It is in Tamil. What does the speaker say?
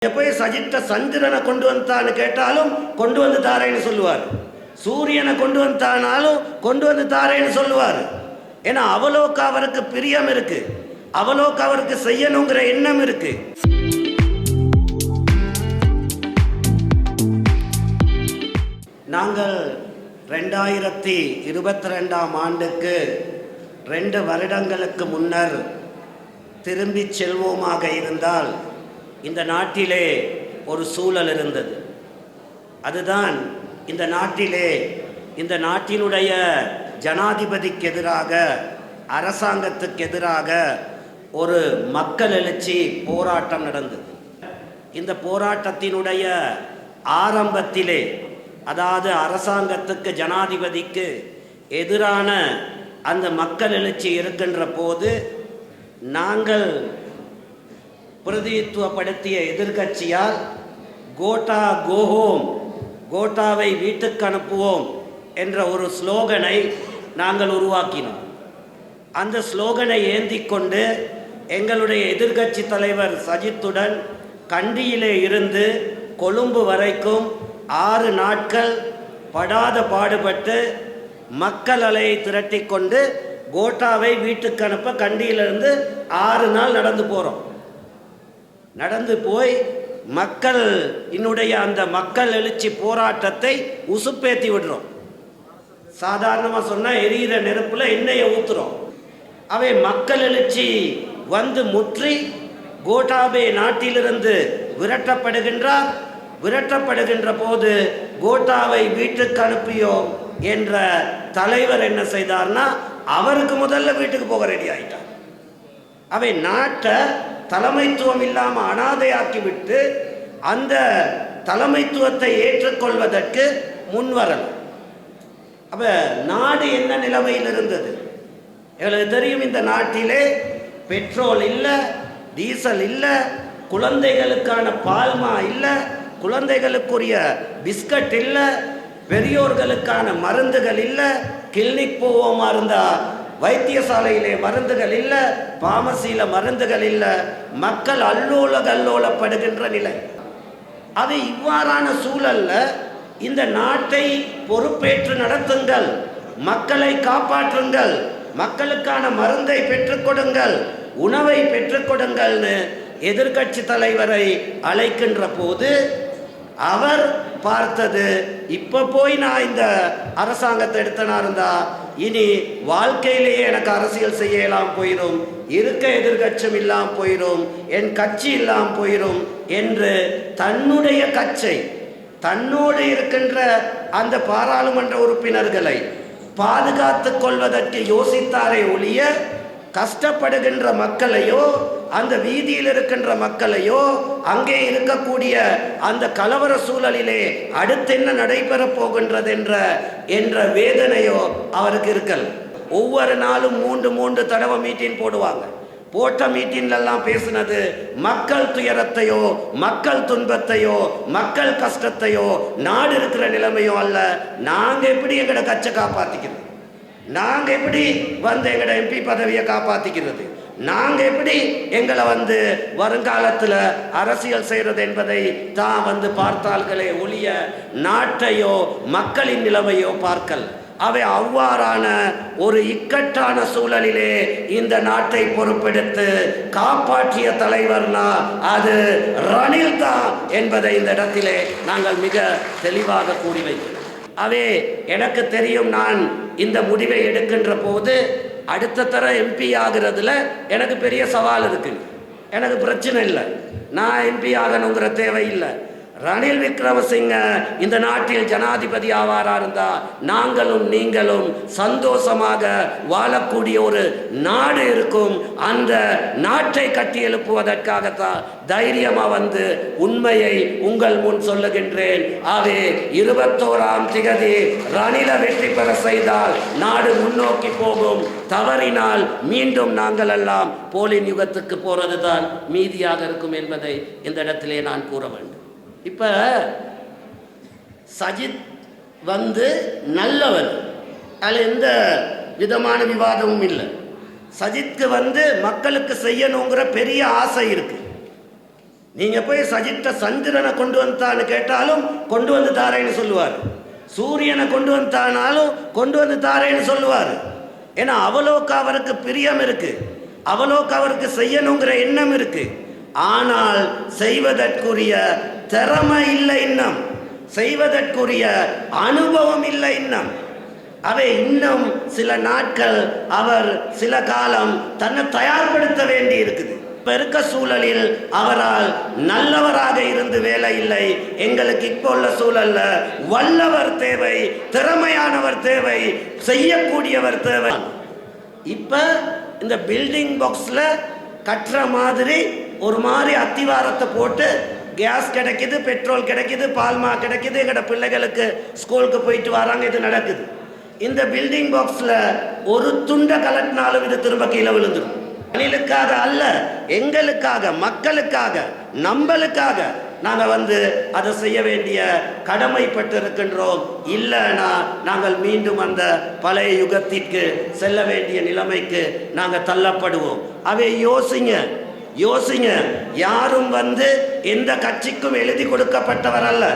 போய் சஜித்த சந்திரனை கொண்டு வந்தான்னு கேட்டாலும் கொண்டு வந்து தாரேன்னு சொல்லுவார். சூரியனை கொண்டு வந்தானாலும் கொண்டு வந்து தாரேன்னு சொல்லுவார். ஏன்னா அவ்வளோக்கு அவருக்கு பிரியம் இருக்கு, அவ்வளோக்கு அவருக்கு செய்யணுங்கிற எண்ணம் இருக்கு. நாங்கள் 2022ஆம் ஆண்டுக்கு 2 வருடங்களுக்கு முன்னர் திரும்பி செல்வோமாக இருந்தால் இந்த நாட்டிலே ஒரு சூழல் இருந்தது. அதுதான் இந்த நாட்டிலே இந்த நாட்டினுடைய ஜனாதிபதிக்கு எதிராக, அரசாங்கத்துக்கு எதிராக ஒரு மக்கள் எழுச்சி போராட்டம் நடந்தது. இந்த போராட்டத்தினுடைய ஆரம்பத்திலே, அதாவது அரசாங்கத்துக்கு, ஜனாதிபதிக்கு எதிரான அந்த மக்கள் எழுச்சி இருக்கின்ற போது நாங்கள் பிரதிநிதித்துவப்படுத்திய எதிர்கட்சியால் கோட்டா கோஹோம், கோட்டாவை வீட்டுக்கு அனுப்புவோம் என்ற ஒரு ஸ்லோகனை நாங்கள் உருவாக்கினோம். அந்த ஸ்லோகனை ஏந்தி கொண்டு எங்களுடைய எதிர்கட்சி தலைவர் சஜித்துடன் கண்டியிலே இருந்து கொழும்பு வரைக்கும் 6 நாட்கள் படாத பாடுபட்டு மக்கள் அலையை திரட்டி கொண்டு கோட்டாவை வீட்டுக்கு அனுப்ப கண்டியிலிருந்து 6 நாள் நடந்து போகிறோம். நடந்து போய் மக்கள் என்னுடைய அந்த மக்கள் எழுச்சி போராட்டத்தை உசுப்பேத்தி விடுறோம். சாதாரணமாக சொன்னால் எரியிற நெருப்புல எண்ணெயை ஊத்துறோம். அவை மக்கள் எழுச்சி வந்து முற்றி கோட்டாபே நாட்டிலிருந்து விரட்டப்படுகின்றார். விரட்டப்படுகின்ற போது கோட்டாவை வீட்டுக்கு அனுப்பியோம் என்ற தலைவர் என்ன செய்தார்னா, அவருக்கு முதல்ல வீட்டுக்கு போக ரெடி ஆயிட்டார். அவை நாட்டை தலைமைத்துவம் இல்லாமல் அனாதையாக்கிவிட்டு அந்த தலைமைத்துவத்தை ஏற்றுக்கொள்வதற்கு முன்வரல். அப்ப நாடு என்ன நிலைமையில் இருந்தது எங்களுக்கு தெரியும். இந்த நாட்டிலே பெட்ரோல் இல்லை, டீசல் இல்லை, குழந்தைகளுக்கான பால்மா இல்லை, குழந்தைகளுக்குரிய பிஸ்கட் இல்லை, பெரியோர்களுக்கான மருந்துகள் இல்லை, கிளினிக் போவோமா இருந்தால் வைத்தியசாலையிலே மருந்துகள் இல்லை, பாமசியில் மருந்துகள் இல்லை, மக்கள் அல்லோலப்படுகின்ற நிலை. அது இவ்வாறான சூழல்ல இந்த நாட்டை பொறுப்பேற்று நடத்துங்கள், மக்களை காப்பாற்றுங்கள், மக்களுக்கான மருந்தை பெற்றுக் கொடுங்கள், உணவை பெற்றுக் கொடுங்கள்னு எதிர்கட்சி தலைவரை அழைக்கின்ற போது அவர் பார்த்தது, இப்போ போய் நான் இந்த அரசாங்கத்தை எடுத்தனா இருந்தா இனி வாழ்க்கையிலேயே எனக்கு அரசியல் செய்யலாம் போயிடும், இருக்க எதிர்கட்சியும் இல்லாமல் போயிடும், என் கட்சி இல்லாமல் போயிடும் என்று தன்னுடைய கட்சி, தன்னோடு இருக்கின்ற அந்த பாராளுமன்ற உறுப்பினர்களை பாதுகாத்து கொள்வதற்கு யோசித்தாரே ஒழிய கஷ்டப்படுகின்ற மக்களையோ, அந்த வீதியில் இருக்கின்ற மக்களையோ, அங்கே இருக்கக்கூடிய அந்த கலவர சூழலிலே அடுத்து என்ன நடைபெறப் போகின்றது என்ற வேதனையோ அவருக்கு இருக்கல். ஒவ்வொரு நாளும் 3 தடவை மீட்டிங் போடுவாங்க. போட்ட மீட்டிங்லாம் பேசினது மக்கள் துயரத்தையோ, மக்கள் துன்பத்தையோ, மக்கள் கஷ்டத்தையோ, நாடு இருக்கிற நிலைமையோ அல்ல. நாங்கள் எப்படி எங்களோட கட்சியை காப்பாற்றிக்கிறது, நாங்கள் எப்படி எங்களோட MP பதவியை காப்பாற்றிக்கிறது, நாங்கள் எப்படி எங்களை வருங்காலத்தில் அரசியல் செய்கிறது என்பதை தான் பார்த்தால்களே ஒழிய நாட்டையோ மக்களின் நிலைமையோ பார்க்கல். அவை அவ்வாறான ஒரு இக்கட்டான சூழலிலே இந்த நாட்டை பொறுப்பெடுத்து காப்பாற்றிய தலைவர்னா அது ரணில் தான் என்பதை இந்த இடத்திலே நாங்கள் மிக தெளிவாக கூறி வைக்கிறோம். அவே எனக்கு தெரியும், நான் இந்த முடிவை எடுக்கின்ற போது அடுத்த தர MP ஆகிறதுல எனக்கு பெரிய சவால் இருக்கு. எனக்கு பிரச்சனை இல்லை, நான் MP ஆகணுங்கிற தேவையில்லை. ரணில் விக்ரமசிங்க இந்த நாட்டில் ஜனாதிபதி ஆவாரா இருந்தா நாங்களும் நீங்களும் சந்தோஷமாக வாழக்கூடிய ஒரு நாடு இருக்கும். அந்த நாட்டை கட்டி எழுப்புவதற்காகத்தான் தைரியமா உண்மையை உங்கள் முன் சொல்லுகின்றேன். ஆகவே 21ஆம் திகதி ரணில வெற்றி பெற செய்தால் நாடு முன்னோக்கி போகும். தவறினால் மீண்டும் நாங்கள் எல்லாம் போலின் யுகத்துக்கு போறதுதான் மீதியாக இருக்கும் என்பதை இந்த இடத்திலே நான் கூற வேண்டும். இப்ப சஜித் நல்லவர், அதில் எந்த விதமான விவாதமும் இல்லை. சஜித்க்கு மக்களுக்கு செய்யணுங்கிற பெரிய ஆசை இருக்கு. நீங்க போய் சஜித்த சந்திரனை கொண்டு வந்தான்னு கேட்டாலும் கொண்டு வந்து தாரேன்னு சொல்லுவார். சூரியனை கொண்டு வந்தானாலும் கொண்டு வந்து தாரேன்னு சொல்லுவார். ஏன்னா அவ்வளோக்கு அவருக்கு பிரியம் இருக்கு, அவ்வளோக்கு அவருக்கு செய்யணுங்கிற எண்ணம் இருக்கு. ஆனால் செய்வதற்குரிய திறமை இல்லை, இன்னும் செய்வதற்குரிய அனுபவம் இல்லை. அவை இன்னும் சில நாட்கள் அவர் சில காலம் தன்னை தயார்படுத்த வேண்டி இருக்குது. இப்ப இருக்க சூழலில் அவரால் நல்லவராக இருந்து வேலை இல்லை. எங்களுக்கு இப்போ உள்ள சூழல்ல வல்லவர் தேவை, திறமையானவர் தேவை, செய்யக்கூடியவர் தேவை. இப்ப இந்த பில்டிங் பாக்ஸ்ல கட்டுற மாதிரி ஒரு மாதிரி அத்திவாரத்தை போட்டு கேஸ் கிடைக்குது, பெட்ரோல் கிடைக்குது, பால்மா கிடைக்குது, எங்கட பிள்ளைகளுக்கு ஸ்கூலுக்கு போயிட்டு வராங்க, இது நடக்குது. இந்த பில்டிங் பாக்ஸ்ல ஒரு துண்டை கலட்டினாலும் இது திரும்ப கீழே விழுந்துடும். அணிலுக்காக அல்ல, எங்களுக்காக, மக்களுக்காக, நம்மளுக்காக நாங்கள் அதை செய்ய வேண்டிய கடமைப்பட்டு இருக்கின்றோம். இல்லைன்னா நாங்கள் மீண்டும் அந்த பழைய யுகத்திற்கு செல்ல வேண்டிய நிலைமைக்கு நாங்கள் தள்ளப்படுவோம். அவை யோசிங்க. யாரும் எந்த கட்சிக்கும் எழுதி கொடுக்கப்பட்டவர் அல்ல.